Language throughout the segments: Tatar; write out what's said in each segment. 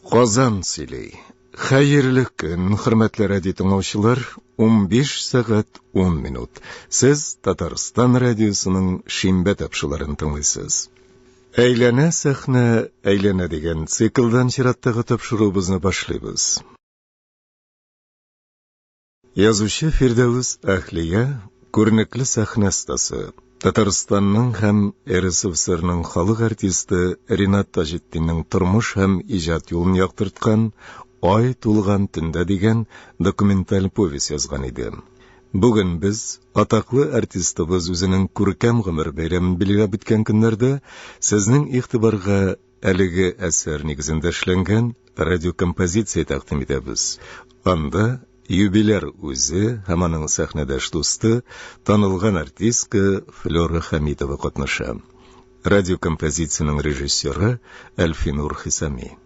Казан сөйлей. Хәерле көн, хөрмәтле радио тыңлаучылар. 15 сәгать 10 минут. Сез Татарстан радиосының шимбә тапшыларын тыңлыйсыз. Әйләнә сәхнә, әйләнә дигән циклдан чираттагы тапшыруыбызны башлыйбыз. Язучы Фирдәүс Әхлия, күренекле сәхнә стасы. Татарстанның һәм РСФСРның халык артисты Ринат Таҗетдинның тормыш һәм иҗат юлын яктырткан «Ай тулган төндә» дигән документаль повесть язган иде. Бүген біз атаклы артистыбыз үзенең күркәм гомер бәйрәмен билгеләп үткән көннәрдә сезнең игътибарга әлеге әсәр нигезендә эшләнгән радиокомпозиция тәкъдим итәбез. Анда юбиляр үзе һәм аның сәхнәдәш дусты, танылган артистка Флора Хәмитова катнаша. Радиокомпозицияның режиссеры Әлфинур Хисами.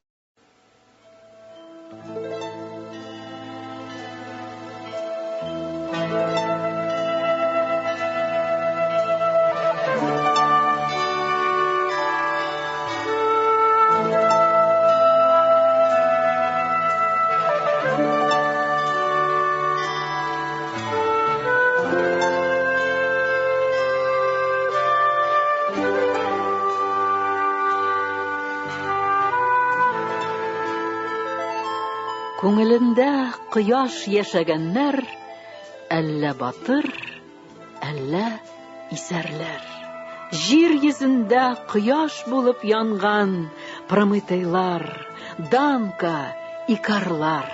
Күңелендә кояш яшәгәннәр, әллә батыр, әллә исәрләр. Җир йөзендә кояш булып янган Прометейлар, Данка, Икарлар.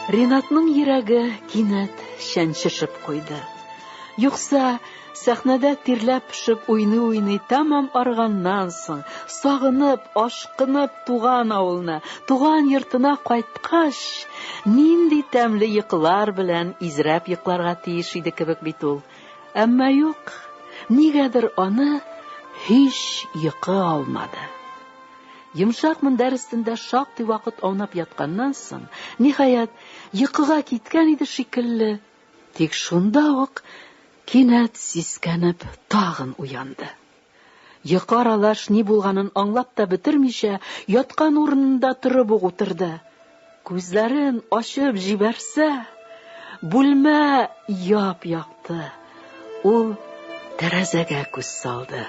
Ринатның йөрәге кинәт шәншешеп куйды. Юкса, сәхнәдә тирләп пешеп уйный тамам арганнан соң, сагынып, ашкынып туган авылына, туган йортына кайткач, нинди тәмле йокылар белән изрәп йокларга тиеш иде кебек бит ул. Әмма юк, нигәдер аны һич йокы алмады. Йомшак мендәр өстендә шактый вакыт аунап ятканнан соң, ниһаять, йокыга киткән иде шикелле. Тик шунда ук кинәт сискәнеп тагын уянды. Йокы аралаш ни булганын аңлап та бетермичә, яткан урынында торып ук утырды. Күзләрен ачып җибәрсә, бүлмә яп-якты. Ул тәрәзәгә күз салды.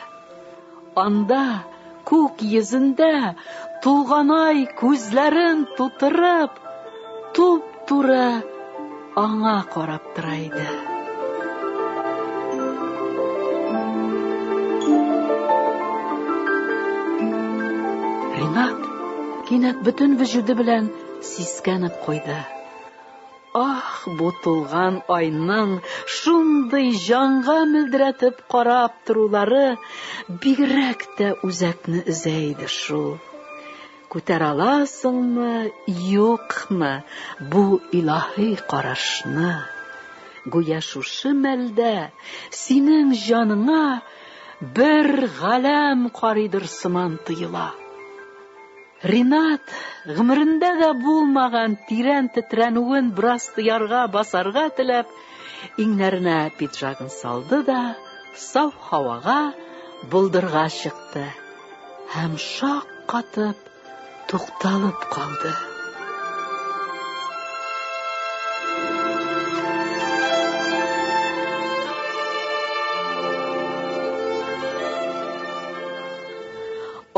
Анда күк йөзендә тулганай күзләрен тутырып, туп-туры аңа карап тора иде. Ринат кинәт бөтен вөҗүде белән сискәнеп куйды. Ах, бу тулган айның шундый җанга мөлдерәтеп карап торулары бигрәк тә үзәкне өзә иде шул. Күтәрә аласыңмы, юкмы бу илаһи карашны? Гүя шушы мәлдә синең җаныңа бер галәм карыйдыр сыман тоела. Ринат гомерендә дә булмаган тирән тетрәнүен бераз тыярга, басарга теләп, иңнәренә пиджагын салды да саф һавага булдырга чыкты һәм шаккатып тукталып калды.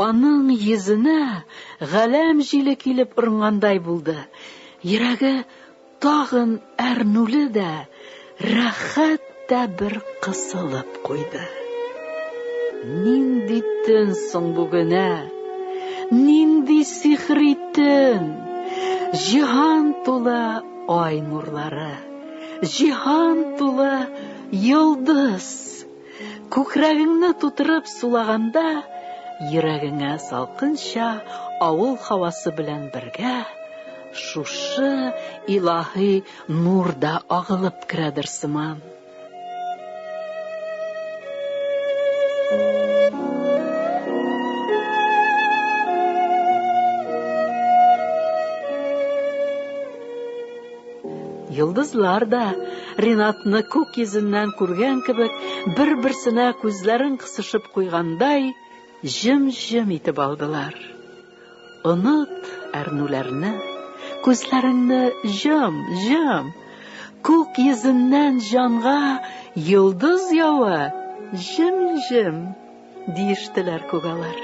Аның йөзенә галәм җиле килеп ырынгандай булды. Йөрәге тагын әрнуле дә, рәхәт тә бер кысылып куйды. Нинди төн соң бүгенә, нинди сихри төн, җиһан тулы ай нурлары, җиһан тулы йолдыз. Күкрәгеңне тутырып сулаганда, йөрәгеңә салкынча авыл һавасы белән бергә шушы илаһи нур да агылып керәдер сыман. йолдызлар да, Ринатны күк йөзеннән күргән кебек, бер-берсенә күзләрен кысышып куйгандай, җем-җем итеп алдылар. Оныт әрнүләрне, күзләреңне җым-җым, күк йөзеннән җанга йолдыз явы, җем-җем, диештеләр күгалар.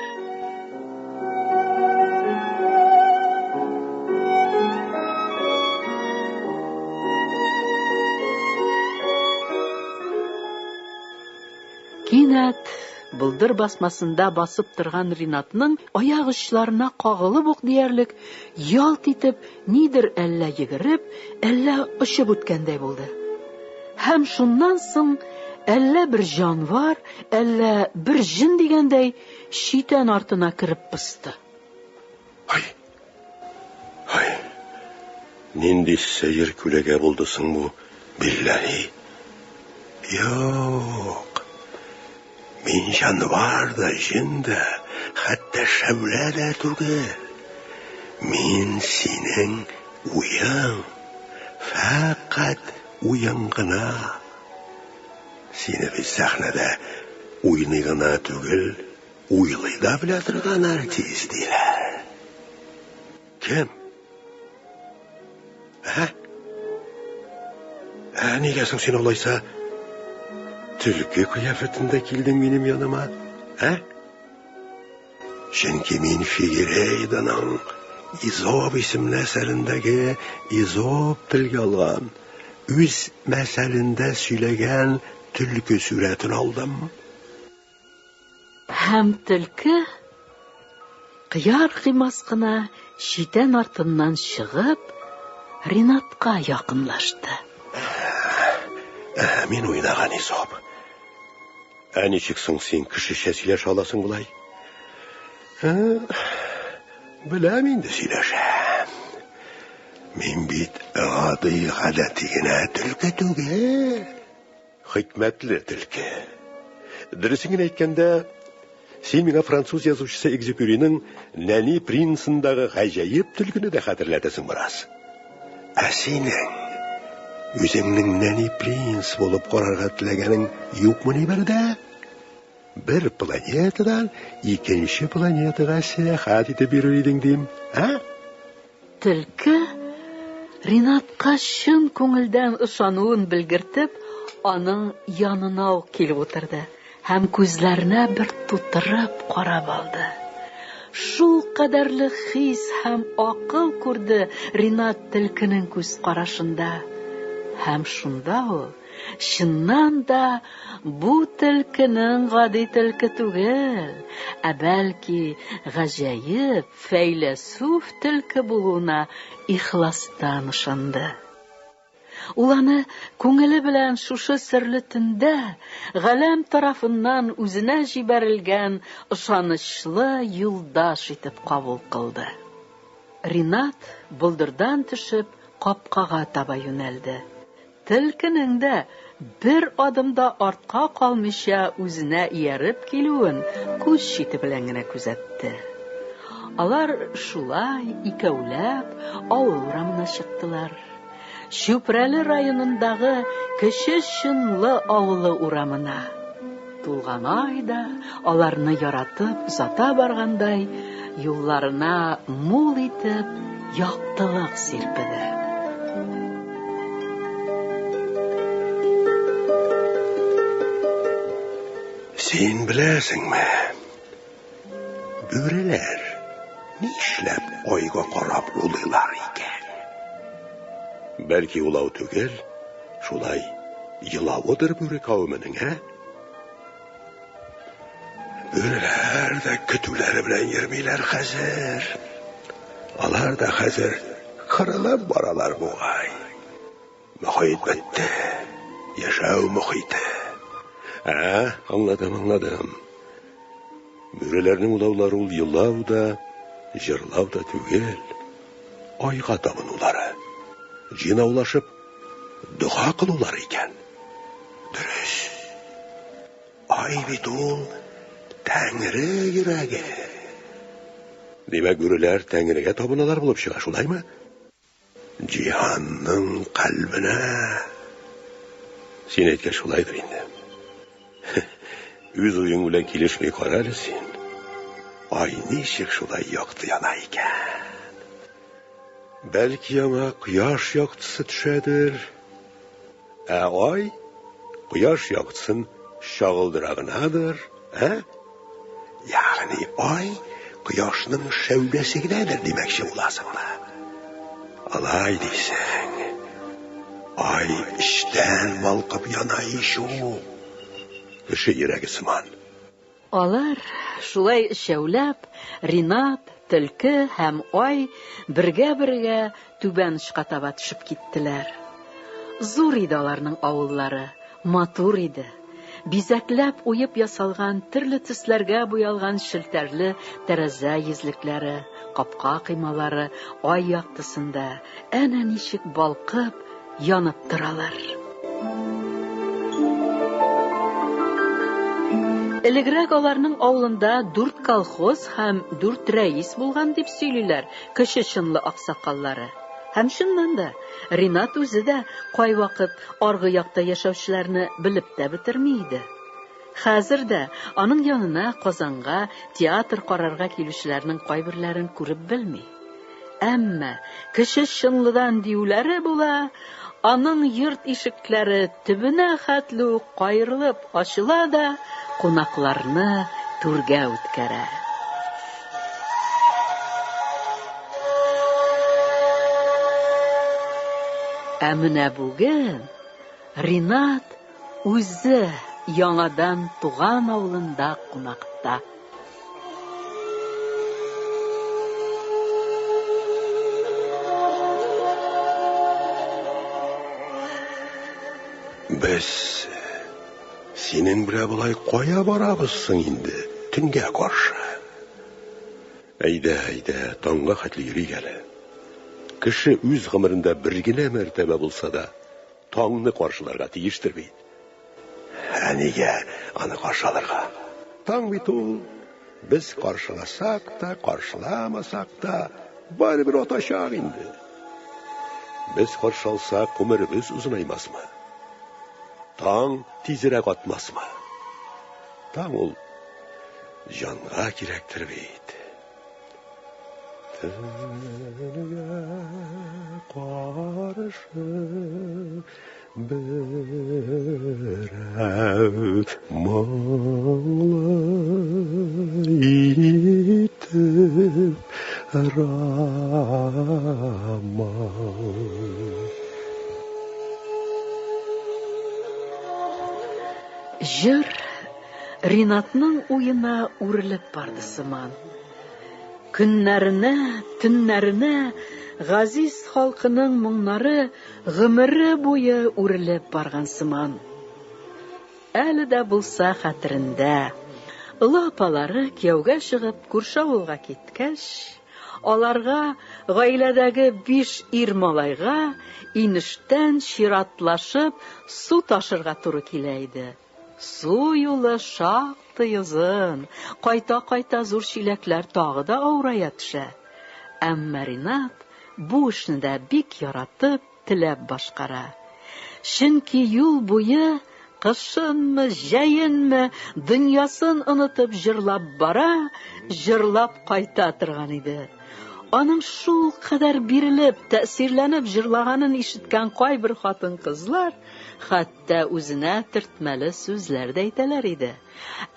Кинәт, булдыр басмасында басып торган Ринатның аяк очларына кагылып ук диярлек, ялт итеп, нидер әллә йөгереп, әллә очып үткәндәй булды. Һәм шуннан соң әллә бер җанвар, әллә бер җен дигәндәй, читән артына кереп пысты. Ай, нинди сәер күләгә булды соң бу, билләһи. Юк. Мин җанвар да, җен дә, хәтта шәүлә дә түгел. Мин синең уяң, фәкать уяң гына. Сине без сәхнәдә уйный гына түгел, уйлый да белә торган артист диләр. Кем? Нигә соң син алайса төлке кыяфәтендә килдең минем яныма? Чөнки мин Фигерейданың Изоп исемле әсәрендәге Изоп телгә алган, үз мәсәлендә сөйләгән төлке сүрәтен алдым. Һәм төлке кыяр кыймас кына читән артыннан чыгып, Ринатка якынлашты. Мин уйнаган Изоп. Ничек соң син кешечә сөйләшә аласың булай? Беләм инде сөйләшәм. Мин бит гади гадәти генә төлке түгел. Хикмәтле төлке. Дөресен әйткәндә, син миңа француз язучысы Экзюпюриның Нәни принцындагы гаҗәеп төлкене дә хәтерләтәсең бераз. Синең үзеңнең Нәни принц булып карарга теләгәнең юкмы ни бердә? Бер планетадан икенче планетага сәяхәт итеп йөрер идең дим, Төлке Ринатка чын күңелдән ышануын белгертеп, аның янына ук килеп утырды һәм күзләренә бер тутырып карап алды. Шул кадәрле хис һәм акыл күрде Ринат төлкенең күз карашында. Һәм шунда ул, чыннан да, бу төлкенең гади төлке түгел, бәлки гаҗәеп, фәйләсүф төлке булуына ихластан ышанды. Ул аны күңеле белән шушы серле төндә галәм тарафыннан үзенә җибәрелгән ышанычлы юлдаш итеп кабул кылды. Ринат болдырдан төшеп капкага таба юнәлде. Төлкенең дә бер адымда артка калмыйча үзенә ияреп килүен күз чите белән генә күзәтте. Алар шулай икәүләп авыл урамына чыктылар. Чүпрәле районындагы кече Чынлы авылы урамына. Тулган да аларны яратып узата баргандай, юлларына мул итеп яктылык сирпеде. Син беләсеңме? Бүреләр нишләп айга карап улыйлар икән? Бәлки улау түгел, шулай елавыдыр бүре кавеменең, Бүреләр дә көтүләре белән йөрмиләр хәзер. Алар да хәзер кырылып баралар бугай. Мөхит бетте. Яшәү мөхите. Аңладым. Бүреләрнең улаулары ул елау да, җырлау да түгел. Айга табынулары. Җыйнаулашып, дуга кылулар икән. Дөрес. Ай бит ул Тәңре йөрәге. Димәк, бүреләр Тәңрегә табыналар булып чыга, шулаймы? Җиһанның калбенә. Син әйткән шулайдыр инде. Үз уең белән килешми кара әле син. Ай ничек шулай якты яна икән. Бәлки аңа кояш яктысы төшәдер. Ай кояш яктысын чагылдыра гынадыр, Ягъни ай кояшның шәүләсе генәдер димәкче буласыңмы? Алай дисең. Ай эчтән балкып яна ичү. Кеше йөрәге сыман. Алар шулай шәүләп, Ринат, Төлке һәм Ай бергә-бергә түбән очка таба төшеп киттеләр. Зур иде аларның авыллары, матур иде. Бизәкләп уеп ясалган, төрле төсләргә буялган шелтәрле тәрәзә йөзлекләре, капка кыймалары ай яктысында әнә ничек балкып, янып торалар. Элегрәк аларның авылында 4 колхоз һәм 4 рәис булган дип сөйлиләр кеше чынлы аксакаллары. Һәм чыннан да, Ринат үзе дә кайвакыт аргы якта яшәүчеләрне белеп тә бетерми иде. Хәзер дә аның янына Казанга театр карарга килүчеләрнең кайберләрен күреп белми. Әмма кеше чынлыдан диюләре була, аның йорт ишекләре төбенә хәтле үк кайрылып ачыла да, кунакларны түргә үткәрә. Ә менә бүген Ринат үзе яңадан туган авылында кунакта. Без синең белән булай кая барабыз соң инде, төнгә каршы? Әйдә, таңга хәтле йөрик әле. Кеше үз гомерендә бер генә мәртәбә булса да, таңны каршыларга тиештер бит. Нигә аны каршыларга? Таң бит ул, без каршыласак та, каршыламасак та, барыбер атачак инде. Без каршыласак, гомеребез узынаймасмы? Таң тизрәк атмасмы? Таң ул җанга кирәктер бит. Тәнгә каршы берәү моңлы итеп рамау. Җыр Ринатның уена үрелеп барды сыман. Көннәренә, төннәренә газиз халкының моңнары гомере буе үрелеп барган сыман. Әле дә булса хәтерендә, олы апалары кияүгә чыгып күрше авылга киткәч, аларга гаиләдәге 5 ир малайга инештән чиратлашып су ташырга туры килә иде. Су юлы шактый озын, кайта-кайта зур чиләкләр тагы да авырая төшә. Әмма Ринат бу эшне дә бик яратып, теләп башкара. Чөнки юл буе кышынмы, җәенме, дөньясын онытып җырлап бара, җырлап кайта торган иде. Аның шул кадәр бирелеп, тәэсирләнеп җырлаганын ишеткән кайбер хатын-кызлар хәтта үзенә төртмәле сүзләр дә әйтәләр иде.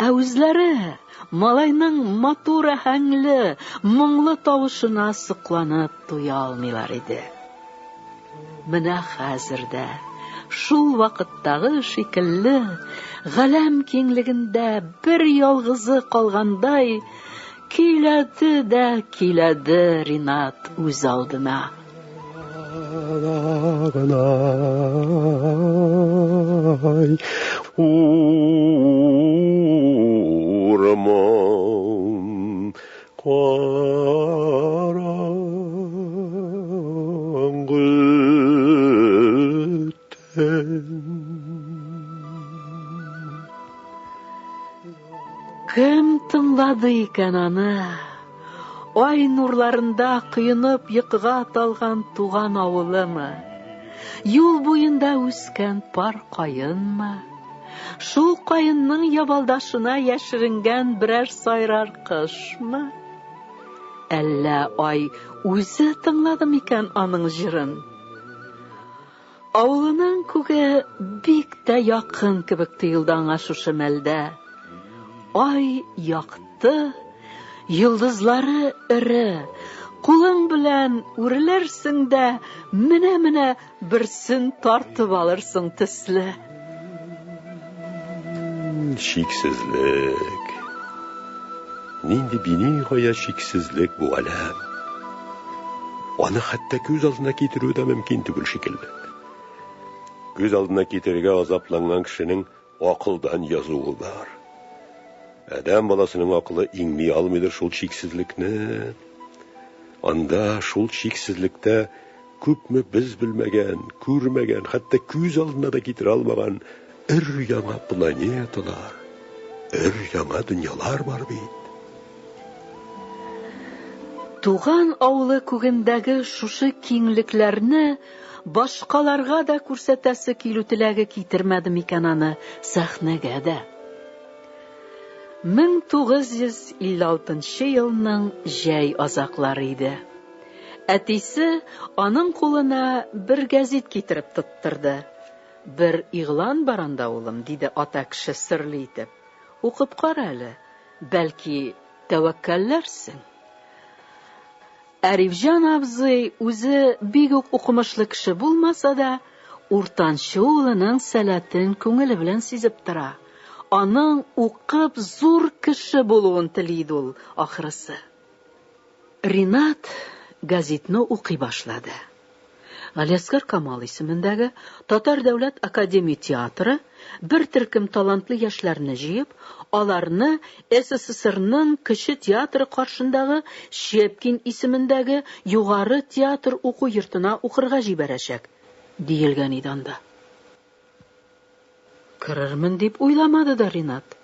Ә үзләре малайның матур аһәңле, моңлы тавышына сокланып туя алмыйлар иде. Менә хәзер дә шул вакыттагы шикелле галәм киңлегендә бер ялгызы калгандай киләде дә киләде Ринат үз алдына. Урман караңгы Кем тыңлады икән аны? ай нурларында кыйынып йокыга талган туган авылымы? Юл буенда үскән пар каенмы? Шул каенның ябалдашына яшеренгән берәр сайрар кышмы? Әллә ай үзе тыңлады микән аның җырын? Авылының күге бик тә якын кебек тоелды аңа шушы мәлдә. Ай якты, йолдызлары эре, кулың белән үрелерсең дә, менә берсен тартып алырсың төсле. Шиксезлек. Нинди бини гая шиксезлек бу әлем. Аны хәтта күз алдына китерү дә мөмкин түгел шикелле. Күз алдына китерергә азапланган кешенең акылдан язуы бар. Адам баласының акылы иңми алмыйдыр шул шиксезлекне. Анда шул шиксезлектә күпме без белмәгән, күрмәгән, хәтта күз алдына да китерә алмаган өр-яңа планеталар, өр-яңа дөньялар бар бит. Туган авылы күгендәге шушы киңлекләрне башкаларга да күрсәтәсе килү теләге китермәде микән аны сәхнәгә дә. 1956 елның җәй азаклары иде. Әтисе аның кулына бер гәзит китереп тоттырды. Бер игълан бар анда, улым, диде ата кеше сырлы итеп. Укып кара әле, бәлки тәвәккәлләрсең. Арифҗан абзый үзе бик үк укымышлы кеше булмаса да, уртанчы улының сәләтен күңеле белән сизеп тора. Аның укып зур кеше булуын телиде ул, ахрысы. Ринат гәзитне укый башлады. Галиәскәр Камал исемендәге Татар дәүләт академия театры бер төркем талантлы яшьләрне җыеп, аларны СССРның кече театры каршындагы Щепкин исемендәге югары театр уку йортына укырга җибәрәчәк, диелгән иде анда. Кырырмын дип уйламады да Ринат.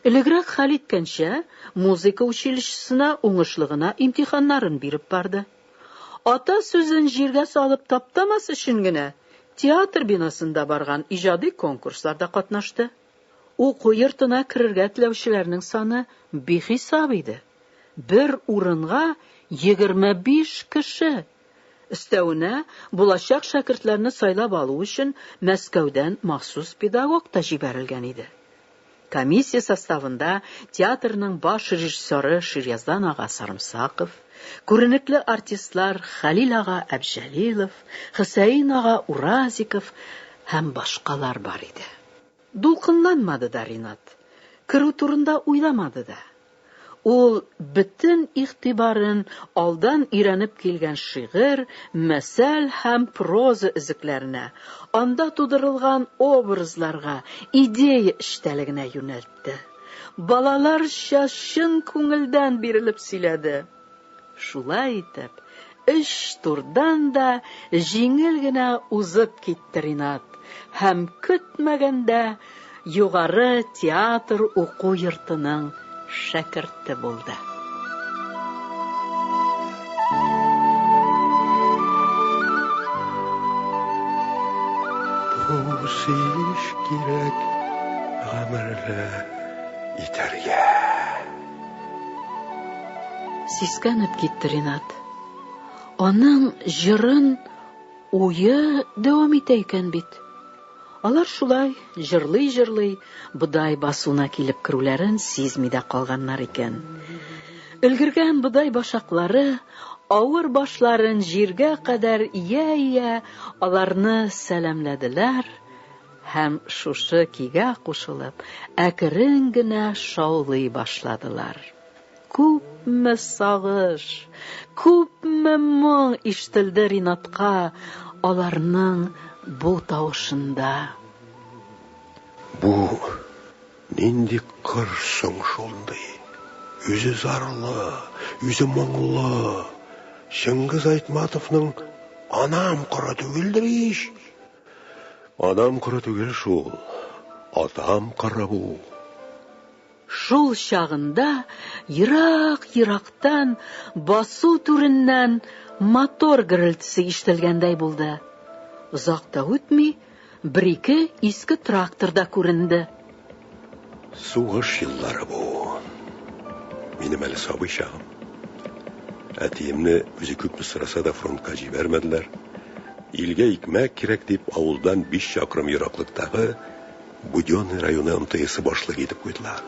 Элегрәк хәл иткәнчә, музыка училищесына уңышлыгына имтиханнарын биреп барды. Ата сүзен җиргә салып таптамас өчен генә театр бинасында барган иҗади конкурсларда катнашты. Уку йортына керергә теләүчеләрнең саны бихисап иде. Бер урынга 25 кеше. Өстәвенә, булачак шәкертләрне сайлап алу өчен Мәскәүдән махсус педагог та җибәрелгән иде. Комиссия составында театрның баш режиссеры Ширяздан ага Сарымсаков, күренекле артистлар Хәлил ага Әбҗәлилов, Хөсәин ага Уразиков һәм башкалар бар иде. Дулкынланмады да Ринат, керү турында уйламады да. Ул бөтен игътибарын алдан өйрәнеп килгән шигырь, мәсәл һәм проза өзекләренә, анда тудырылган образларга, идея эштәлегенә юнәлтте. Балаларча чын күңелдән бирелеп сөйләде. Шулай итеп, эш турдан да җиңел генә узып китте Ринат, һәм көтмәгәндә югары театр уку йортының шәкерте булды. Бу сөйеш кирәк гамерле итәргә. Сискәнеп китте Ринат. Аның җырын уе дәвам итә икән бит. Алар шулай җырлый-җырлый бодай басуына килеп керүләрен сизми дә калганнар икән. Өлгергән бодай башаклары авыр башларын җиргә кадәр ия-ия аларны сәламләделәр һәм шушы кигә кушылып, әкрен генә шаулый башладылар. Күпме сагыш, күпме моң ишетелде Ринатка аларның бу тавышында. Бу нинди кырсың шундый? Үзе зарлы, үзе моңлы. Шыңгыз Айтматовның анам кара түгелдер иш. Анам кара түгел шул, атам кара бу. Шул чагында ерак-ерактан басу түреннән мотор гөрелтесе ишетелгәндәй булды. Озак та үтми, бер-ике иске трактор да күренде. Сугыш еллары бу. Минем әле сабый чагым. Әтиемне үзе күпме сораса да фронтка җибәрмәделәр. Илгә икмәк кирәк дип, авылдан 5 чакрым ераклыктагы Будённый районы МТС башлык итеп куйдылар.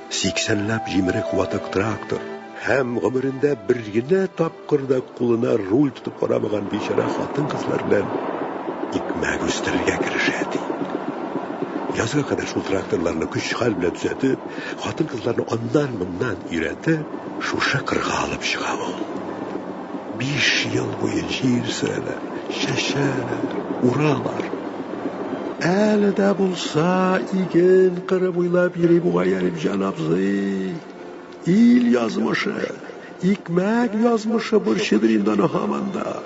80ләп җимерек ватык трактор һәм гомерендә бер генә тапкыр да кулына руль тотып карамаган бичара хатын-кызлар белән икмәк үстерергә керешә. Язга кадәр шул тракторларны көч-хәл белән төзәтеп, хатын-кызларны аннан-моннан өйрәтеп, шушы кырга алып чыга ул. 5 ел буе җир сөрәләр, чәчәләр, уралар. Әле дә булса, иген кыры буйлап йөри бугай Әлимҗан абзый. Ил язмышы, икмәк язмышы борчыдыр инде аны һаманда.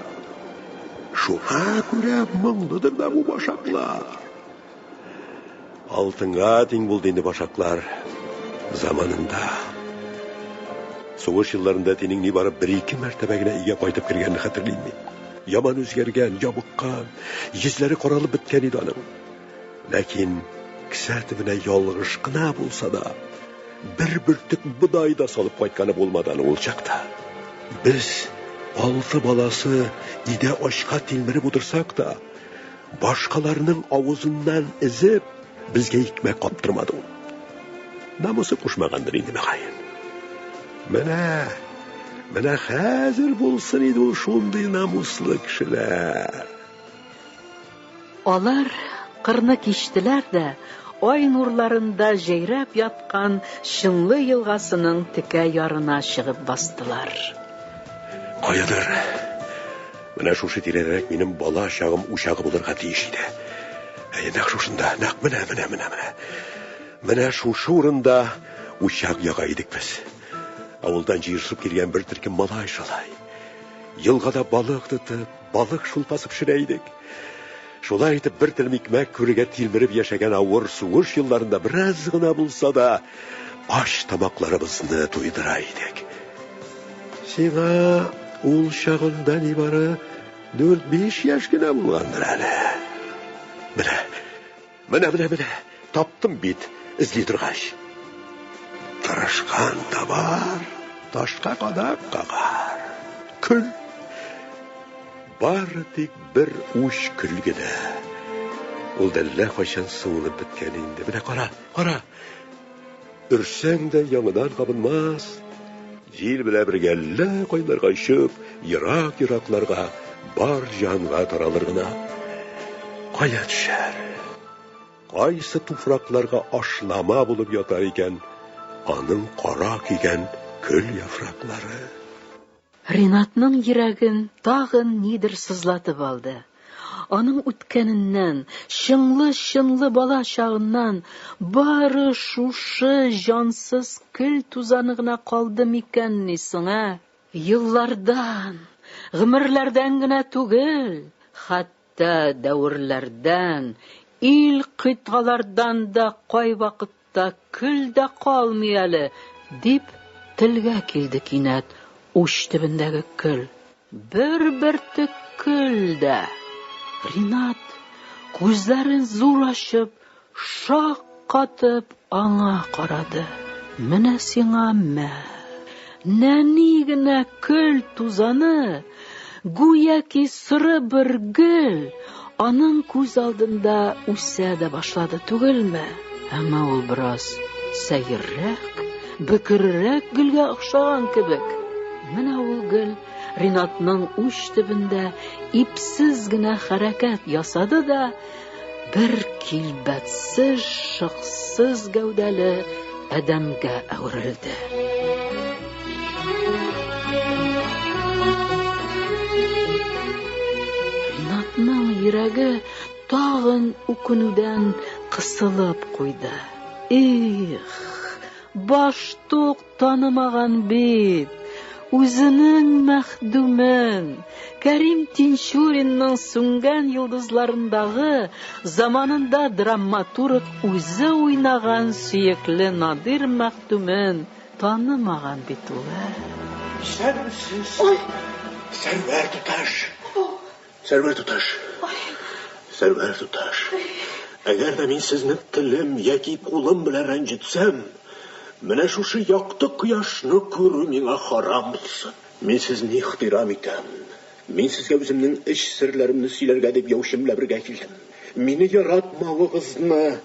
Шуңа күрә моңлыдыр да бу башаклар. Алтынга тиң булды инде башаклар заманында. Сугыш елларында тинең ни бары 1-2 мәртәбә генә өйгә кайтып кергәнне хәтерлим мин. Яман үзгәргән, ябыккан, йөзләре каралып беткән иде аның. Ләкин кесә төбенә ялгыш кына булса да, бер бөртек бодай да салып кайтканы булмады ул чакта. Без 6 баласы идә ашка тилмереп утырсак та, башкаларның авызыннан изеп, безгә икмәк каптырмады ул. Намысы кушмагандыр инде мәгәен. Менә хәзер булсын иде ул шундый намуслы кешеләр. Алар кырны кичтеләр дә, ай нурларында җәйрәп яткан Шыңлы елгасының текә ярына чыгып бастылар. Каядыр. Менә шушы тирәдә минем бала чагым учагы булырга тиеш иде. Нәкъ шушында, нәкъ менә. Менә шушы урында учак яга идек без. Авылдан җыерсып килгән бер төркем малай шулай. Елгада балык тотып, балык шулпасы пешерә идек. Шулай итеп бер телем икмәк күрергә тилмереп яшәгән авыр сугыш елларында бераз гына булса да аш тамакларыбызны туйдыра идек. Сиңа ул чагында ни бары 4-5 яшь генә булгандыр әле. Менә, таптым бит, эзли торгач. Тырышкан табар, ташка кадак кагар. Көл. Бары тик бер уч көлгедә. Ул да әллә кайчан суынып беткән инде. Менә кара. Үрсәң дә яңадан кабынмас. Җил белән бергә әллә кайларга чыгып, ерак-еракларга бар җанга таралыр гына. Кая төшәр? Кайсы туфракларга ашлама булып ятар икән аның кара кигән көл яфраклары? Ринатның йөрәген тагын нидер сызлатып алды. Аның үткәненнән, чынлы бала чагыннан бары шушы җансыз көл тузаны гына калды микән ни соң? Еллардан, гомерләрдән генә түгел, хәтта дәврләрдән, ил кыйтгалардан да кай вакытта көл дә калмый әле, дип телгә килде кинәт уч төбендәге көл. Бер бөртек көл дә. Ринат күзләрен зур ачып, шаккатып аңа карады. Менә сиңа нәни генә көл тузаны, гүяки сыры бер гөл, аның күз алдында үсә дә башлады түгелме? Әмма ул бераз сәеррәк, бөкеррәк гөлгә охшаган кебек. Менә ул гөл Ринатның уч төбендә ипсез генә хәрәкәт ясады да, бер килбәтсез, шыксыз гәүдәле адәмгә әверелде. Ринатның йөрәге тагын үкенүдән кысылып куйды. Баштук танымаган бит. үзенең мәхдүмен, Кәрим Тинчуринның Сүнгән йолдызларындагы заманында драматург үзе уйнаган сөекле Надир мәхдүмен танымаган бит ул. Сәрвәрсез. Сәрвәр туташ. Сәрвәр туташ. Сәрвәр туташ. Әгәр дә мин сезне телем яки кулым белән рәнҗетсәм, менә шушы якты кояшны күрү миңа харам булсын. Мин сезне ихтирам итәм. Мин сезгә үземнең эч серләремне сөйләргә дип яучымлап бергә килдем. Мине яратмавыгызны,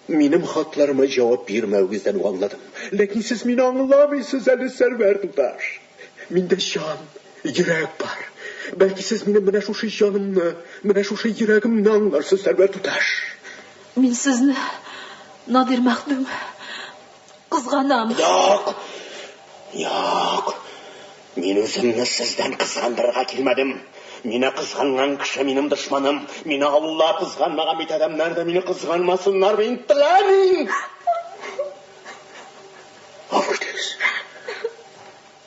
минем хатларыма җавап бирмәвегездән аңладым. Ләкин сез мине аңламыйсыз әле, Сәрвәр туташ. Миндә җан, йөрәк бар. Бәлки сез минем менә шушы җанымны, менә шушы йөрәгемне аңларсыз, Сәрвәр туташ. Мин сезне, Надир мәхдүм, кызганам. Юк. Мин үземне сездән кызгандырырга килмәдем. Мине кызганган кеше минем дошманым. Мине Алла кызганмаган бит адамнар да мине кызганмасыннар, мин теләмим.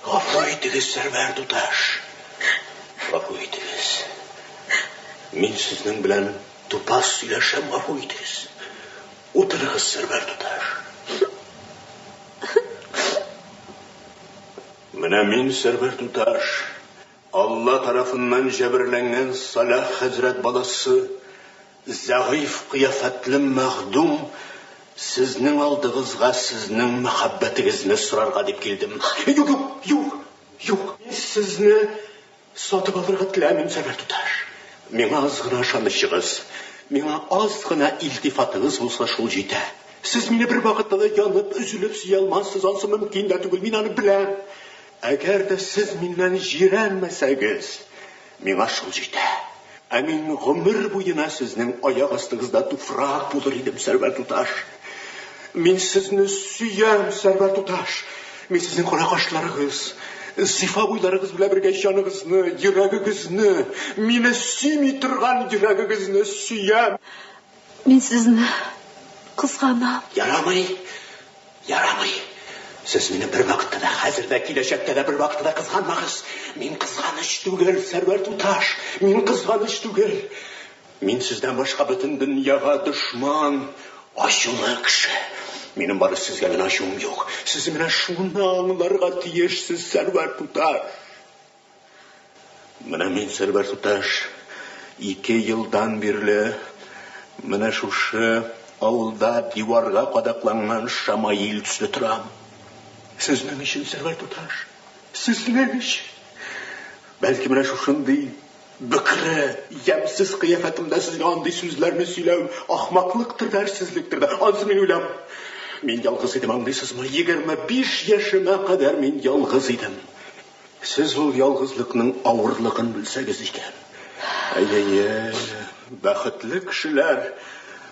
Гафу итегез, Сәрвәр туташ. Гафу итегез. Мин сезнең белән тупас сөйләшәм, гафу итегез. Утырыгыз, Сәрвәр туташ. Менә мин, Сәрвәр туташ, Алла тарафыннан җәберләнгән Салах хәзрәт баласы, зәгыйф кыяфәтле мәхдүм, сезнең алдыгызга сезнең мәхәббәтегезне сорарга дип килдем. Юк. Мин сезне сатып алырга теләмим, Сәрвәр туташ. Миңа аз гына ышанычыгыз, миңа аз гына илтифатыгыз булса шул җитә. Сез мине бер вакытта да янып, üzülеп сөя алмассыз, ансы мөмкин дә түгел, мин аны беләм. Әгәр дә сез миннән җирәнмәсәгез, миңа шул җитә. Ә мин гомер буена сезнең аяк астыгызда туфрак булыр идем, Сәрвәр туташ. Мин сезне сөям, Сәрвәр туташ. Мин сезнең кара кашларыгыз, зифа буйларыгыз белән бергә җаныгызны, йөрәгегезне, мине сөйми торган йөрәгегезне сөям. Мин сезне кызганам. Ярамый. Сез мине бер вакытта да, хәзер дә, киләчәктә дә бер вакытта да кызганмагыз. Мин кызганыч түгел, Сәрвәр туташ. Мин кызганыч түгел. Мин сездән башка бөтен дөньяга дошман, ачулы кеше. Минем бары сезгә генә ачуым юк. Сез менә шуны аңларга тиешсез, Сәрвәр туташ. Менә мин, Сәрвәр туташ, 2 елдан бирле менә шушы авылда диварга кадакланган Шамаил төсле торам. Сезнең өчен, Сәрвәр туташ, сезнең өчен. Бәлки менә шушындый бөкре, ямсыз кыяфәтемдә сезгә андый сүзләрне сөйләү ахмаклыктыр, дәрсезлектер дә. Ансы мин уйлам. Мин ялгыз идем, аңлыйсызмы? 25 яшемә кадәр мин ялгыз идем. Сез ул ялгызлыкның авырлыгын белсәгез икән. Бәхетле кешеләр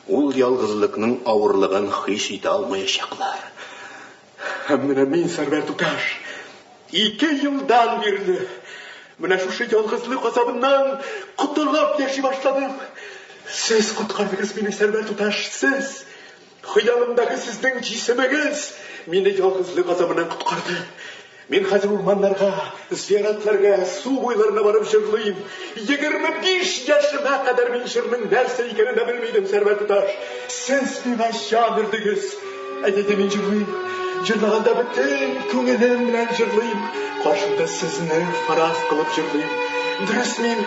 ул ялгызлыкның авырлыгын хис итә алмаячаклар. Һәм менә мин, Сәрвәр туташ, 2 елдан бирле менә шушы ялгызлык газабыннан кутылып яши башладым. Сез куткардыгыз мине, Сәрвәр туташ, сез. Хыялымдагы сезнең җисемегез мине ялгызлык газабыннан куткарды. Мин хәзер урманнарга, зияратларга, су буйларына барып җырлыйм. 25 яшемә кадәр мин җырның нәрсә икәнен дә белмидем, Сәрвәр туташ. Сез миңа җан бирдегез. Әйдә, мин җырлыйм. Җырлаганда бөтен күңелем белән җырлыйм. Каршымда сезне фараз кылып җырлыйм. Дөрес, мин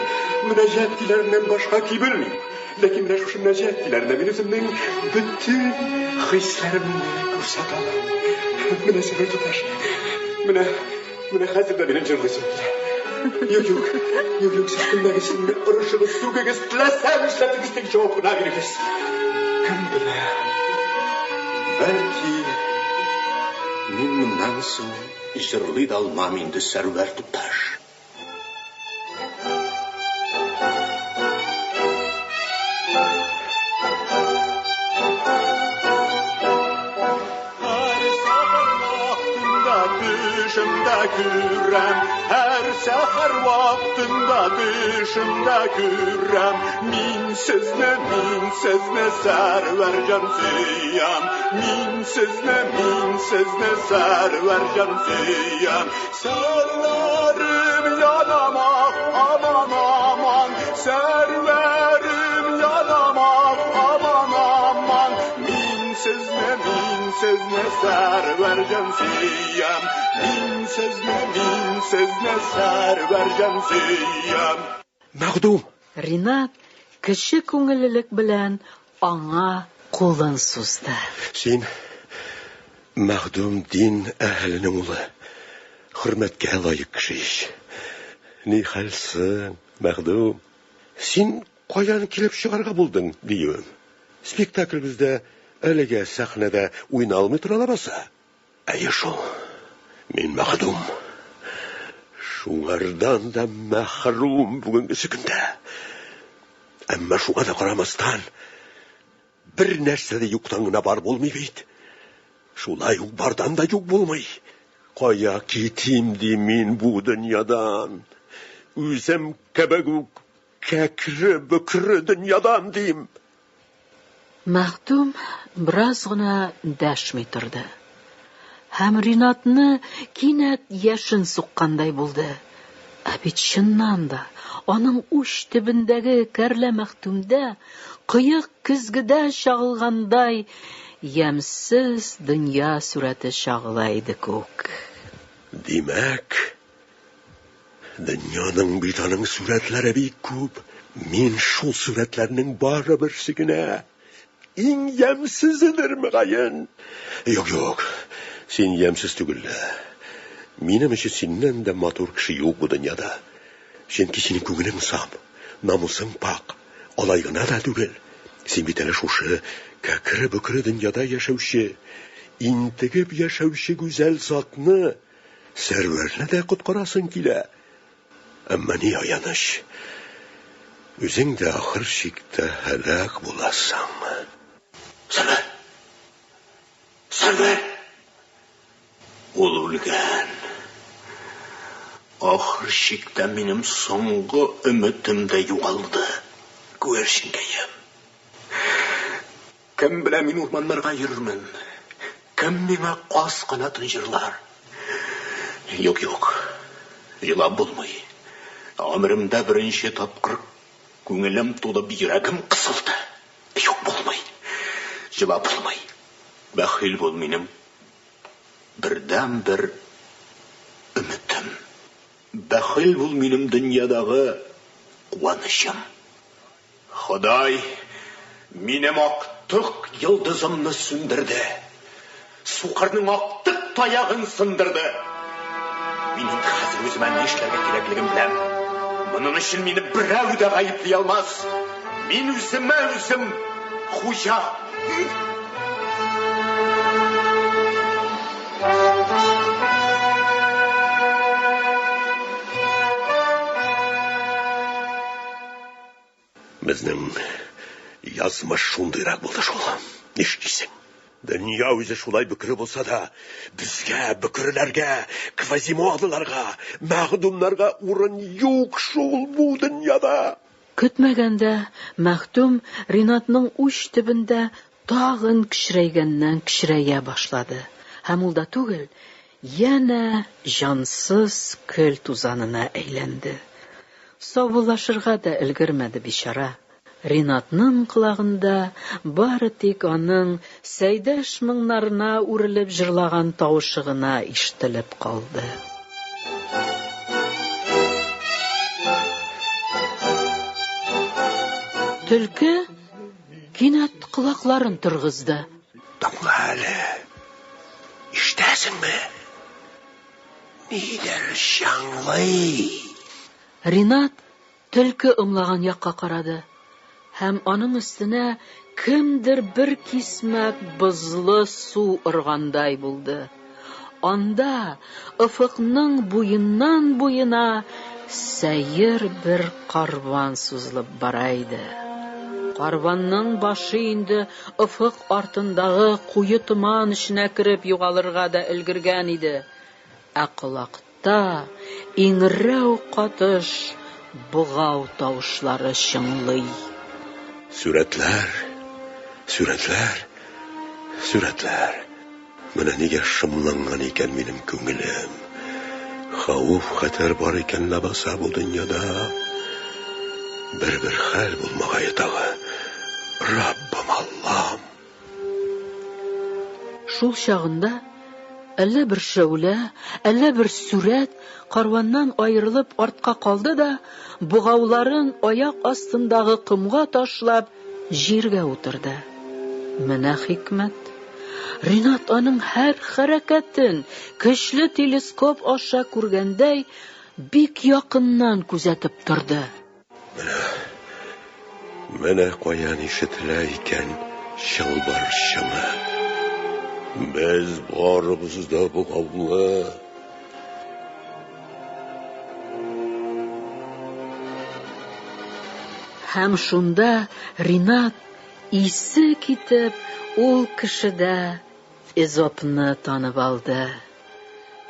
мөнәҗәт диләреннән башка кибелмим. Ләкин менә шушы мөнәҗәт диләрендә мин үземнең бөтен хисләремне күрсәтә алам. Менә, Сәрвәр туташ, менә хәзер дә минем җырлыйсым килә. Юк, сез кемнәгесезне орышыгыз, сүгегез, теләсәм эшләтегез, тик җавабына бирегез. Кем белә, бәлки мин моннан соң җырлый да алмам инде, Сәрвәр туташ. Һәр Сәхәр вақтында дышында күрәм, мин сезне сәрвәрҗан сөям, мин сезне сәрвәрҗан сөям. Сәрвәрем янамақ, аман, аман, сәрвәрем янамақ, аман, аман, мин сезне сәрвәрҗан сөям, мин сезне сәрвәрҗан сөям. Мәхдүм! Ринат кеше күңеллелек белән аңа кулын сузды. Син мәхдүм дин әһленең улы, хөрмәткә лаек кеше ич. Ни хәлсең, мәхдүм? Син каян килеп чыгарга булдың, диюем. Спектакльбездә әлегә сәхнәдә уйналмый торалар аса. Әйе шул. Мин мәхдүм. Шуңардан да мәхрүм бүгенгесе көндә. Әмма шуңа да карамастан, бер нәрсә дә юктан гына бар булмый бит. Шулай ук бардан да юк булмый. Кая китим ди мин бу дөньядан? Үзем кебек үк кәкре-бөкре дөньядан дим. Мәхдүм бераз гына дәшми торды. Һәм Ринатны кинәт яшен суккандай булды. Ә бит чыннан да аның уч төбендәге кәрлә мәхдүмдә кыек көзгедә чагылгандай ямсыз дөнья сурәте чагыла иде күк. Димәк, дөньяның бит аның сурәтләре бик күп. Мин шул сурәтләрнең барыберсе генә иң ямсызыдыр мөгаен. Юк, син ямсыз түгел. Минем өчен синнән дә матур кеше юк бу дөньяда. Чөнки синең күңелең саф, намусың пак, алай гына да түгел. Син бит әле шушы кәкре-бөкре дөньяда яшәүче, интегеп яшәүче гүзәл затны, сәрвәрне дә коткарасың килә. Әмма ни аяныч, үзең дә ахыр чиктә һәлак буласың. Сәрвәр! Ул үлгән. Ахыр чиктә минем соңгы өметем дә югалды. Күршенгәем. Кем белә мин урманнарга йөрермен? Кем миңа кас канатын җырлар? Юк, елап булмый. Ömrümдә беренче тапкыр күңелем тулып йөрәгем кысылды. Юк булмый. Җылап булмый. Бәхил бул минем бердән-бер өметем. Бәхил бул минем дөньядагы куанычым. Ходай минем актык йылдызымны сүндерде. Сукырның актык таягын сындырды. Мин инде хәзер үземә ни эшләргә кирәклеген беләм. Моның өчен мине берәү дә гаеплый алмас. Мин үземә үзем хуҗа. Безнең язмыш шундыйрак булды шул. Нишлисең? Дөнья үзе шулай бөкре булса да, безгә, бөкреләргә, квазимодларга, мәхдүмнәргә урын юк шул бу дөньяда. Көтмәгәндә мәхдүм Ринатның уч төбендә тагын кечерәйгәннән кечерәя башлады. Һәм ул да түгел, янә җансыз көл тузанына әйләнде. Саубуллашырга да өлгермәде бичара. Ринатның колагында бары тик аның сәйдәш моңнарына үрелеп җырлаган тавышы гына ишетелеп калды. Төлке кинәт колакларын торгызды. Тыңла әле. Ишетәсеңме? Нидер җаңлый. Ринат төлке ымлаган якка карады. Һәм аның өстенә кемдер бер кисмәк бызлы су ыргандай булды. Анда офыкның буеннан буена сәер бер карван сузылып бара иде. Карванның башы инде офык артындагы куе томан эченә кереп югалырга да өлгергән иде. Ә колакта Тышта иңрәү катыш богау тавышлары чыңлый. Сүрәтләр. Менә нигә шымланган икән минем күңелем. Хавыф хәтер бар икән лабаса бу дөньяда. Бер хәл булмагай тагы. Раббым Аллам. Шул чагында әллә бер шәүлә, әллә бер сүрәт карваннан аерылып артка калды да, бугауларын аяк астындагы кымга ташлап, җиргә утырды. Менә хикмәт. Ринат аның һәр хәрәкәтен көчле телескоп аша күргәндәй бик якыннан күзәтеп торды. Менә каян ишетелә икән чылбыр чыңы. Без барыбыз да бугаулы. Һәм шунда Ринат исе китеп, ул кешедә Эзопны танып алды.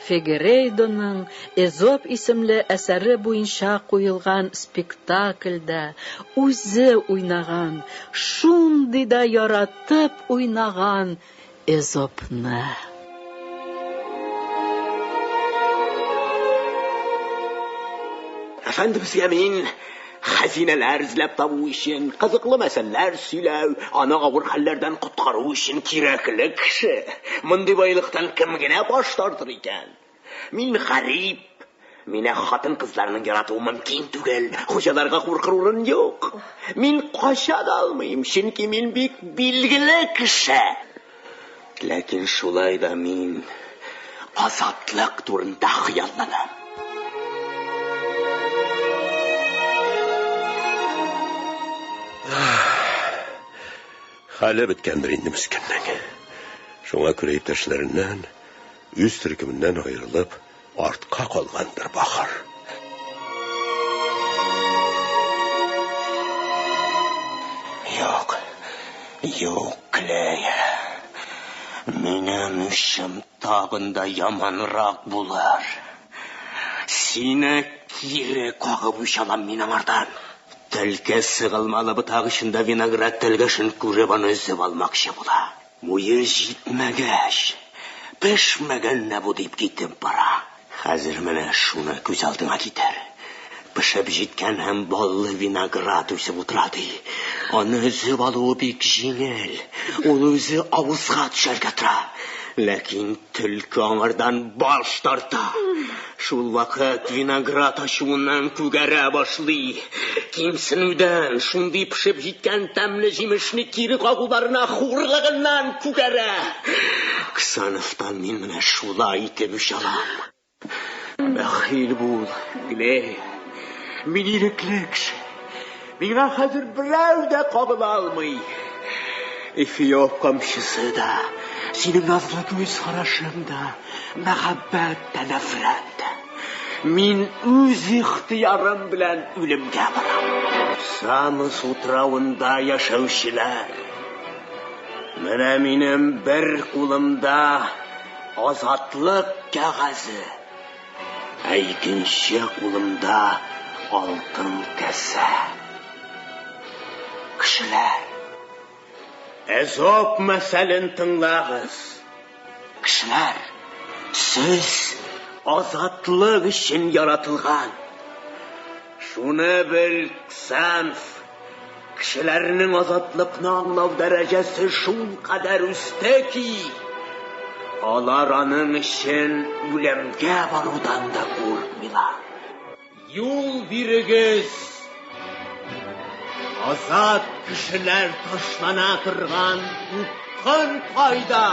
Фигерейдоның Эзоп исемле әсәре буенча куелган спектакльдә үзе уйнаган, шундый да яратып уйнаган Эзопны. Әфәндебезгә мин хәзинәләр эзләп табу өчен, кызыклы мәсьәләләр сөйләү, аны авыр хәлләрдән коткару өчен кирәкле кеше. Мондый байлыктан кем генә баш тартыр икән? Мин гарип. Мине хатын-кызларның яратуы мөмкин түгел. Хуҗаларга куркыр урын юк. Мин кача да алмыйм, чөнки мин бик билгеле кеше. Ләкин шулай да мин азатлык турында хыялланам. Хәле беткәндер инде мискеннең. Шуңа күрә иптәшләреннән, үз төркеменнән аерылып, артка калгандыр бахыр. Юк, Клея. Минем өчен тагын да яманрак булыр. Сине кире кагып учалам мин аңардан. Телгә сыгылмалы ботак эчендә виноград телгәшен күреп аны өзеп алмакчы була. Муе җитмәгәч, пешмәгәнне бу дип китеп бара. Хәзер менә шуны күз алдыңа китер. Пешеп җиткән һәм баллы виноград үсеп утыра ди. Аны өзеп алуы бик җиңел. Ул үзе авызга төшәргә тора. Ләкин төлке аңардан баш тарта. Шул вакыт виноград ачуыннан күгәрә башлый. Кимсенүдән, шундый пешеп җиткән тәмле җимешне кире кагуларына хурлыгыннан күгәрә. Ксановтан мин менә шулай итеп учалам. Бәхил бул, Клея. Мин ирекле кеше. Миңа хәзер берәү дә кагыла алмый. Эфиоп камчысы да, синең назлы күз карашың да, мәхәббәт тә, нәфрәт тә. Мин үз ихтыярым белән үлемгә барам. Самыс утрауында яшәүчеләр. Менә минем бер кулымда азатлык кәгазе, икенче кулымда алтын кәсә. Кешеләр, Эзоп мәсәлен тыңлагыз. Кешеләр, сез азатлык өчен яратылган. Шуны бел, Ксанф. Кешеләрнең азатлыкны аңлау дәрәҗәсе шул кадәр үсте ки, алар аның өчен үлемгә барудан да куркмыйлар. Юл бирегез. Азат кешеләр ташлана торган упкын кайда?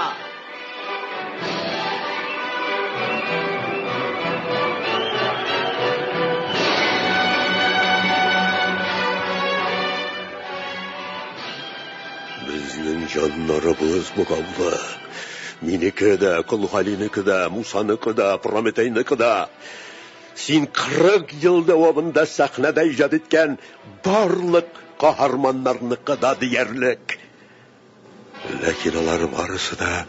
Безнең җаннарыбыз бугаулы. Минеке дә, Кылгалинеке дә, Мусаныкы да, Прометейнеке дә. Син 40 ел дәвамында сәхнәдә иҗат иткән барлык каһарманнарныкы да диярлек. Ләкин алар барысы да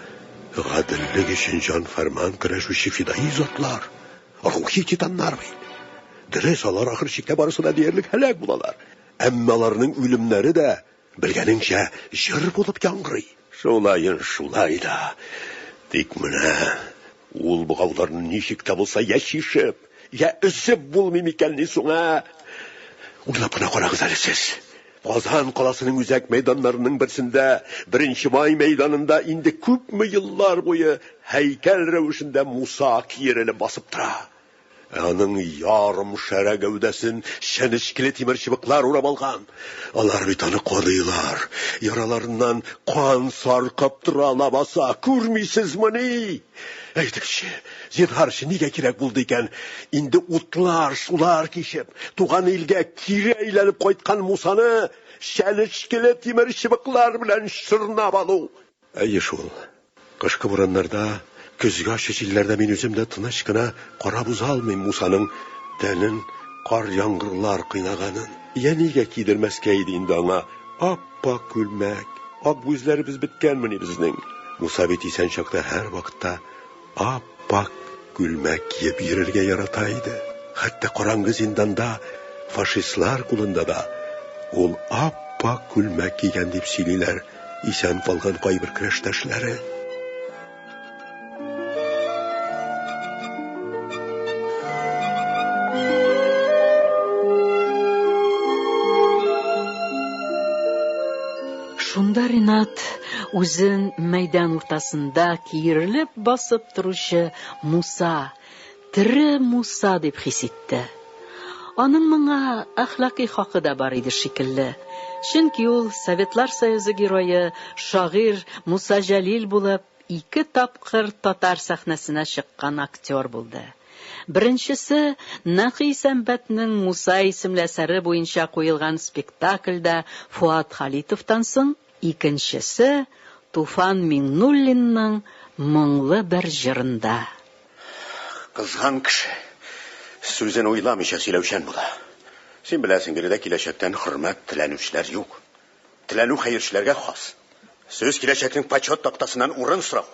гаделлек өчен җан фәрман көрәшүче фидаи затлар. рухи титаннар бит. Дөрес, алар ахыр чиктә барысы да диярлек һәлак булалар. Әмма аларның үлемнәре дә белгәнеңчә җыр булып яңгырый. Шулай да. Тик менә ул бугауларны ничек тә булса яшишеп, я үсеп булмый микәнни соңа. Уйлап кына карагыз әле сез. Казан каласының үзәк мәйданнарының берсендә, 1 май мәйданында инде күпме еллар буе һәйкәл рәвешендә Муса киерелеп басып тора. Аның ярым шәрә гәүдәсен шәнечкеле тимер чыбыклар урап алган. Алар бит аны кадыйлар, яраларыннан кан саркып тора лабаса, күрмисезмени? Әйтегезче, зинһарчы нигә кирәк булды икән инде утлар, сулар кичеп, туган илгә кире әйләнеп кайткан Мусаны шәнечкеле тимер чыбыклар белән чорнап алу? Әйе шул. Кышкы бураннарда, көзгә чәчилләрдә мин үзем дә тыныч кына карап уза алмыйм Мусаның тәнен кар яңгырлар кыйнаганын. Я нигә кидермәскә иде инде аңа ап-ак күлмәк, ак күзләребез биткәнмени безнең? Муса бит исән чакта һәр вакытта ап-ак күлмәк киеп йөрергә ярата иде. Хәтта караңгы зинданда, фашистлар кулында да ул ап-ак күлмәк кигән дип сөйлиләр исән калган кайбер көрәштәшләре. Шунда Ринат үзен мәйдан уртасында киерелеп басып торучы Муса, тере Муса дип хис итте. Аның моңа әхлакый хакы да бар иде шикелле. Чөнки ул Советлар Союзы герое, шагыйрь Муса Җәлил булып 2 тапкыр татар сәхнәсенә чыккан актер булды. Беренчесе Нәхи Сәмбәтнең Муса исемле әсәре буенча куелган спектакльдә Фуат Халитовтан соң, икенчесе Туфан Миңнуллинның моңлы бер җырында. Кызган кеше сүзен уйламыйча сөйләүчән була. Син беләсең, биредә киләчәктән хөрмәт теләнүчләр юк. Теләнү хәерчеләргә хас. Сүз киләчәкнең почет тактасыннан урын сорау.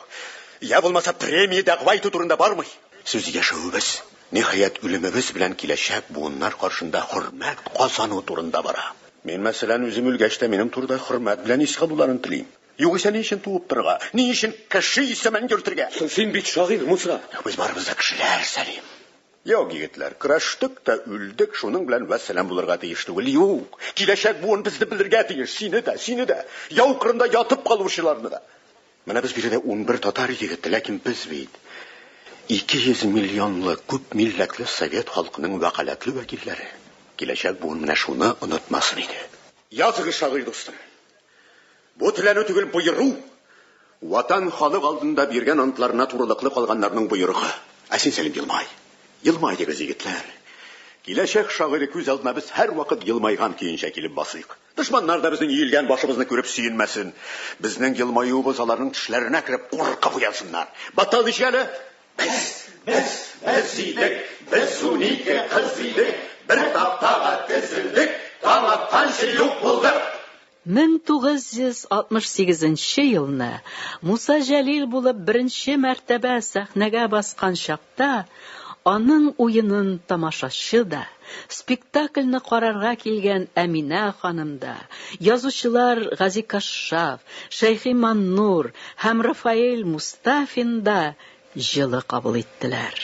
Я булмаса премия дәгъва итү турында бармый. Сүз яшәүбез, ниһаять үлемебез белән киләчәк буыннар каршында хөрмәт казану турында бара. Мин мәсәлән үзем үлгәч тә минем турда хөрмәт белән ис калуларын телим. Югыйсә ни өчен туып торырга, ни өчен кеше исемен йөртергә? Син бит шагыйрь, Муса. Без барыбыз да кешеләр, Сәлим. Юк, егетләр, көрәштек тә үлдек, шуның белән вәссәлам булырга тиеш түгел. Юк, киләчәк буын безне белергә тиеш, сине дә, яу кырында ятып калучыларны да. Менә без биредә 11 татар егете, ләкин без бит 200 миллионлы күп милләтле совет халкының вәкаләтле вәкилләре. Киләчәк буын менә шуны онытмасын иде. Языгыз, шагыйрь дустым. Бу теләнү түгел, буйру. Ватан халык алдында биргән антларына турылыклы калганнарның буйрыгы. Ә син, Сәлим, елмай. Елмай дигез, егетләр. Киләчәк шагыйрь күз алдына без һәр вакыт елмайган көенчә килеп басыйк. Дошманнар да безнең иелгән башыбызны күреп сөенмәсен. Безнең елмаюыбыз аларның тешләренә кереп куркып уянсыннар. Батал ишәле. Без идек, без унике кыз идек, бер таптага тезелдек, таң атканчы юк булдык. 1968 елны Муса Җәлил булып беренче мәртәбә сәхнәгә баскан чакта, аның уенын тамашачы да, спектакльне карарга килгән Әминә ханым да, язучылар Гази Кашшаф, Шәйхи Маннур һәм Рафаэль Мустафин да җылы кабул иттеләр.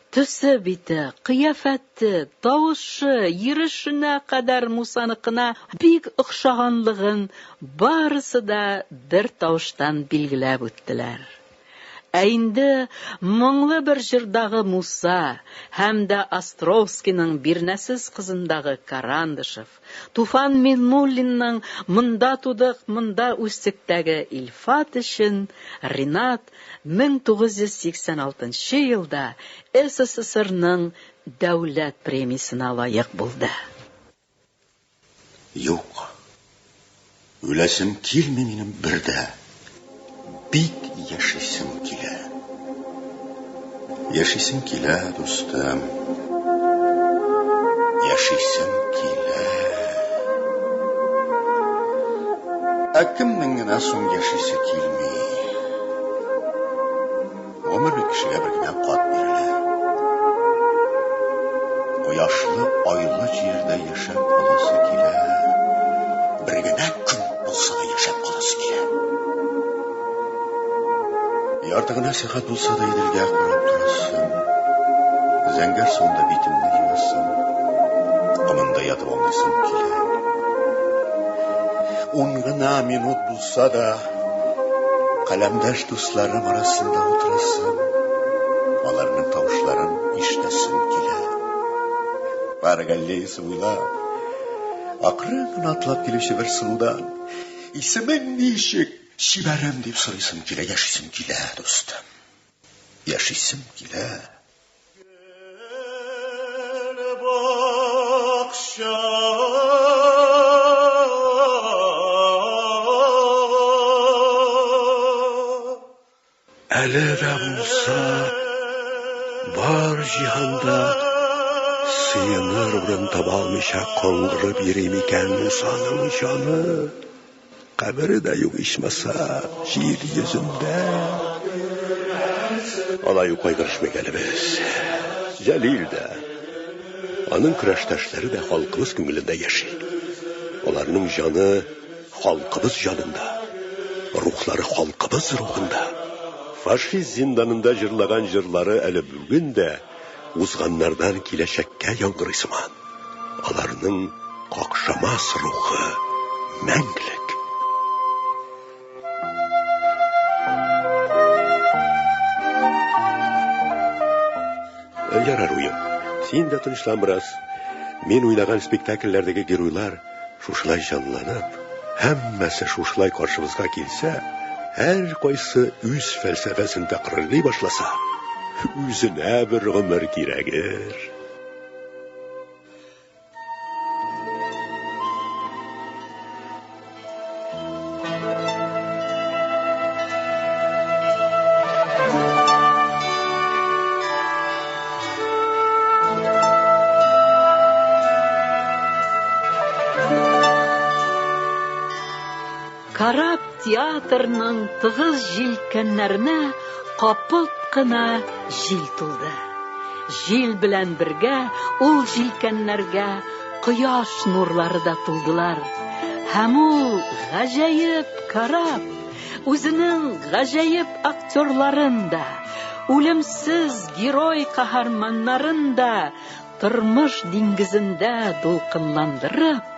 Төсе бите, кыяфәте, тавышы, йөрешенә кадәр Мусаныкына бик охшаганлыгын барысы да бер тавыштан билгеләп үттеләр. Ә инде моңлы бер җырдагы Муса һәм дә Островскийның Бирнәсез кызындагы Карандышев, Туфан Миңнуллинның Монда тудык, монда үстектәге Илфат өчен Ринат 1986 елда СССРның дәүләт премиясына лаек булды. Юк. Үләсем килми минем бердә. Бик яшисем килә. Яшисем килә, дустым. Яшисем килә. Ә кемнең генә соң яшисе килми? Гомерлек кешегә бер генә кат бирелә. мәсәхәт булса да иделгә карап торасың. Зәңгәр сонда битемне юасың. Аманда ятып аңлыйсың килә. Ун гына минут булса да каләмдәш дусларым арасында утырасың. Аларның тавышларын ишетәсем килә. Баргаллейс уйла. Акрын атлап килүче бер сылудан исемең ничек? Шибәрем дип сорыйсың килә, яшисем килә, достым. Яшисем килә. Әле дә булса, бар җиһанда сыеныр урын таба алмыйча каңгырып йөри микән Мусаның җаны? Кабере дә юк ичмаса, җир йөзендә. Алай ук кайгырышмыйганбыз. Җәлил дә, аның көрәштәшләре дә халкыбыз күңелендә яши. Аларның җаны халкыбыз җанында, рухлары халкыбыз рухында. Фашист зинданында җырлаган җырлары әле бүген дә узганнардан киләчәккә яңгырый сыман. Аларның какшамас рухы мәңгелек. Ярар уем. Син дә тынычлан бераз. Мин уйнаган спектакльләрдәге геройлар шушылай җанланып, һәммәсе шушылай каршыбызга килсә, һәр кайсы үз фәлсәфәсен тәкърирлый башласа, үзенә бер гомер кирәгер. Карап театрның тыгыз җилкәннәренә капылт кына җил тулды. Җил белән бергә ул җилкәннәргә кояш нурлары да тулдылар. Һәм ул гаҗәеп карап, үзенең гаҗәеп актерларын да, үлемсез герой каһарманнарын да тормыш диңгезендә дулкынландырып,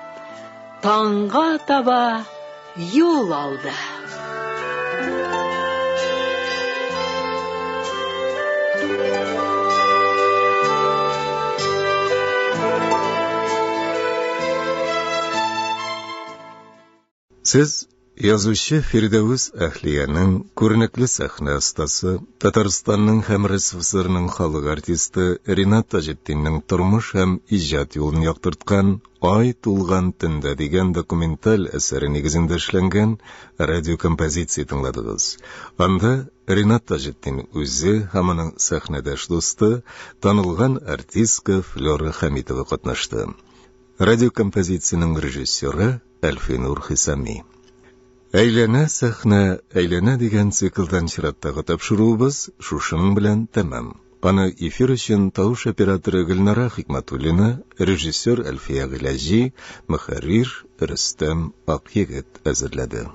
таңга таба юл алды. Сез язучы Фирдәвес Әхлиянең күренекле сәхнә остасы, Татарстанның һәм РСФСРның халык артисты Ринат Таҗетдинның тормыш һәм иҗат юлын яктырткан «Ай тулган төндә» дигән документаль әсәре нигезендә эшләнгән радиокомпозиция тыңладыгыз. Анда Ринат Таҗетдин үзе һәм аның сәхнәдәш дусты, танылган артистка Флора Хәмитова катнашты. Радиокомпозициянең режиссеры Әлфинур Хисами. Әйләнә сәхнә, әйләнә дигән циклдан чираттагы тапшыруыбыз шушының белән тәмам. Аны эфир өчен тавыш операторы Гөлнара Хикмәтуллина, режиссер Әлфия Гыйләҗи, мөхәррир Рөстәм Акъегет әзерләде.